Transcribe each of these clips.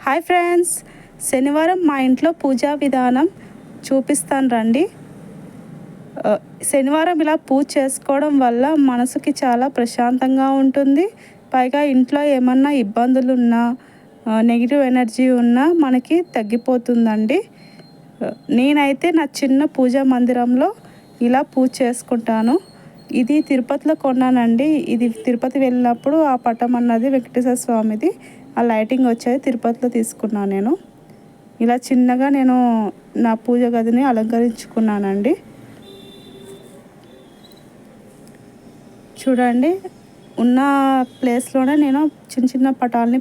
Hi friends, శనివారం మా ఇంట్లో పూజా విధానం చూపిస్తాను రండి. శనివారం ఇలా పూజ చేసుకోవడం వల్ల మనసుకి చాలా ప్రశాంతంగా ఉంటుంది. పైగా ఇంట్లో ఏమన్నా ఇబ్బందులు ఉన్నా, నెగిటివ్ ఎనర్జీ ఉన్నా మనకి తగ్గిపోతుందండి. నేనైతే నా చిన్న పూజా మందిరంలో ఇలా పూజ చేసుకుంటాను. ఇది తిరుపతిలో కొన్నానండి. ఇది తిరుపతి వెళ్ళినప్పుడు ఆ పటం అన్నది వెంకటేశ్వర స్వామిది, ఆ లైటింగ్ వచ్చేది తిరుపతిలో తీసుకున్నాను నేను. ఇలా చిన్నగా నేను నా పూజ గదిని అలంకరించుకున్నానండి. చూడండి, ఉన్న ప్లేస్లోనే నేను చిన్న చిన్న పటాలని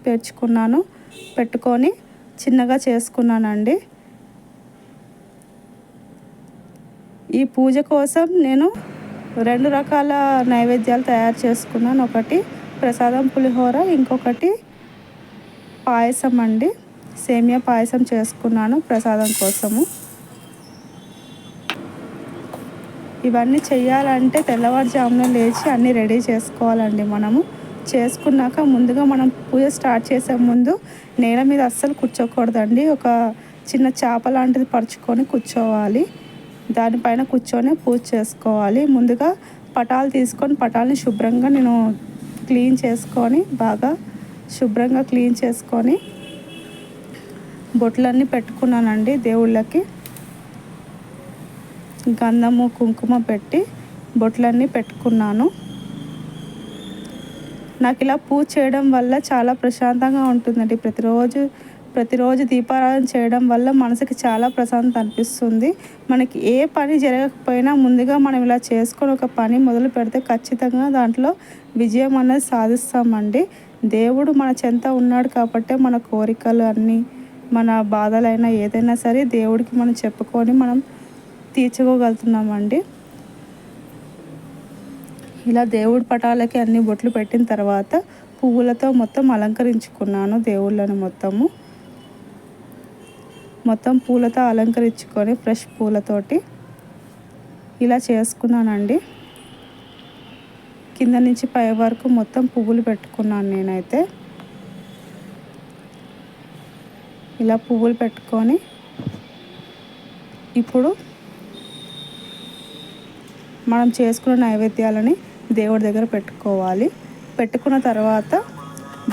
పెట్టుకొని చిన్నగా చేసుకున్నానండి. ఈ పూజ కోసం నేను 2 రకాల నైవేద్యాలు తయారు చేసుకున్నాను. ఒకటి ప్రసాదం పులిహోర, ఇంకొకటి పాయసం అండి. సేమియా పాయసం చేసుకున్నాను ప్రసాదం కోసము. ఇవన్నీ చేయాలంటే తెల్లవారుజామున లేచి అన్నీ రెడీ చేసుకోవాలండి. మనము చేసుకున్నాక ముందుగా మనం పూజ స్టార్ట్ చేసే ముందు నేల మీద అస్సలు కూర్చోకూడదండి. ఒక చిన్న చాప లాంటిది పరుచుకొని కూర్చోవాలి. దానిపైన కూర్చొని పూజ చేసుకోవాలి. ముందుగా పటాలు తీసుకొని పటాలని శుభ్రంగా నేను బాగా శుభ్రంగా క్లీన్ చేసుకొని బొట్లన్నీ పెట్టుకున్నానండి. దేవుళ్ళకి గంధము కుంకుమ పెట్టి బొట్లన్నీ పెట్టుకున్నాను. నాకు ఇలా పూజ చేయడం వల్ల చాలా ప్రశాంతంగా ఉంటుందండి. ప్రతిరోజు దీపారాధన చేయడం వల్ల మనసుకి చాలా ప్రశాంతత అనిపిస్తుంది. మనకి ఏ పని జరగకపోయినా ముందుగా మనం ఇలా చేసుకొని ఒక పని మొదలు పెడితే ఖచ్చితంగా దాంట్లో విజయం అనేది సాధిస్తామండి. దేవుడు మన చెంత ఉన్నాడు కాబట్టే మన కోరికలు అన్నీ, మన బాధలైనా ఏదైనా సరే దేవుడికి మనం చెప్పుకొని మనం తీర్చుకోగలుగుతున్నామండి. ఇలా దేవుడి పటాలకి అన్ని బొట్లు పెట్టిన తర్వాత పువ్వులతో మొత్తం అలంకరించుకున్నాను. దేవుళ్ళని మొత్తం పూలతో అలంకరించుకొని ఫ్రెష్ పూలతోటి ఇలా చేసుకున్నానండి. కింద నుంచి పై వరకు మొత్తం పువ్వులు పెట్టుకున్నాను నేనైతే. ఇలా పువ్వులు పెట్టుకొని ఇప్పుడు మనం చేసుకున్న నైవేద్యాలని దేవుడి దగ్గర పెట్టుకున్న తర్వాత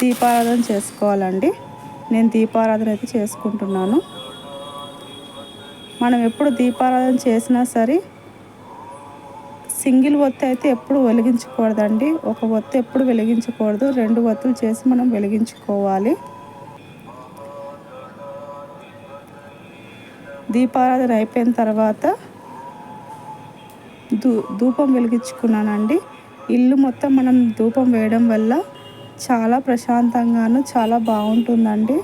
దీపారాధన చేసుకోవాలండి. నేను దీపారాధన అయితే చేసుకుంటున్నాను. మనం ఎప్పుడు దీపారాధన చేసినా సరే సింగిల్ ఒత్తి అయితే ఎప్పుడు వెలిగించకూడదండి. ఒక ఒత్తి ఎప్పుడు వెలిగించకూడదు. 2 ఒత్తులు చేసి మనం వెలిగించుకోవాలి. దీపారాధన అయిపోయిన తర్వాత ధూపం వెలిగించుకున్నానండి. ఇల్లు మొత్తం మనం ధూపం వేయడం వల్ల చాలా ప్రశాంతంగాను చాలా బాగుంటుందండి.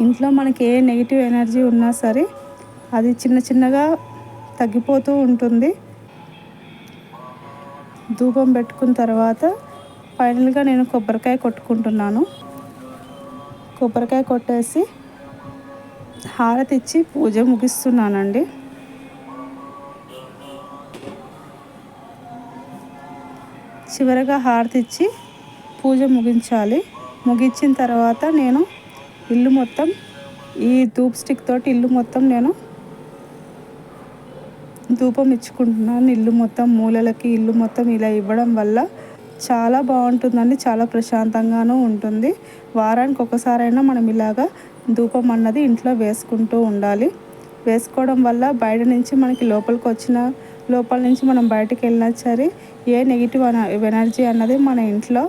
ఇంట్లో మనకి ఏ నెగిటివ్ ఎనర్జీ ఉన్నా సరే అది చిన్నగా తగ్గిపోతూ ఉంటుంది. ధూపం పెట్టుకున్న తర్వాత ఫైనల్గా నేను కొబ్బరికాయ కొట్టుకుంటున్నాను. కొబ్బరికాయ కొట్టేసి హారతి ఇచ్చి పూజ ముగిస్తున్నానండి. చివరగా హారతి ఇచ్చి పూజ ముగించిన తర్వాత నేను ఇల్లు మొత్తం ఈ ధూప్ స్టిక్ తోటి ఇల్లు మొత్తం నేను ధూపం ఇచ్చుకుంటున్నాను. ఇల్లు మొత్తం మూలలకి ఇల్లు మొత్తం ఇలా ఇవ్వడం వల్ల చాలా బాగుంటుందండి. చాలా ప్రశాంతంగానూ ఉంటుంది. వారానికి ఒకసారైనా మనం ఇలాగా ధూపం అన్నది ఇంట్లో వేసుకుంటూ ఉండాలి. వేసుకోవడం వల్ల బయట నుంచి మనకి లోపల నుంచి మనం బయటకు వెళ్ళినా సరే ఏ నెగిటివ్ ఎనర్జీ అన్నది మన ఇంట్లో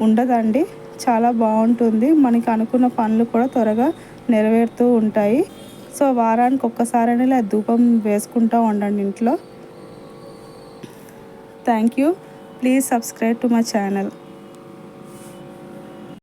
ఉండదండి. చాలా బాగుంటుంది. మనకి అనుకున్న పనులు కూడా త్వరగా నెరవేరుతూ ఉంటాయి. సో వారానికి ఒక్కసారైనా ఇలా ధూపం వేసుకుంటూ ఉండండి ఇంట్లో. Thank you. Please subscribe to my channel.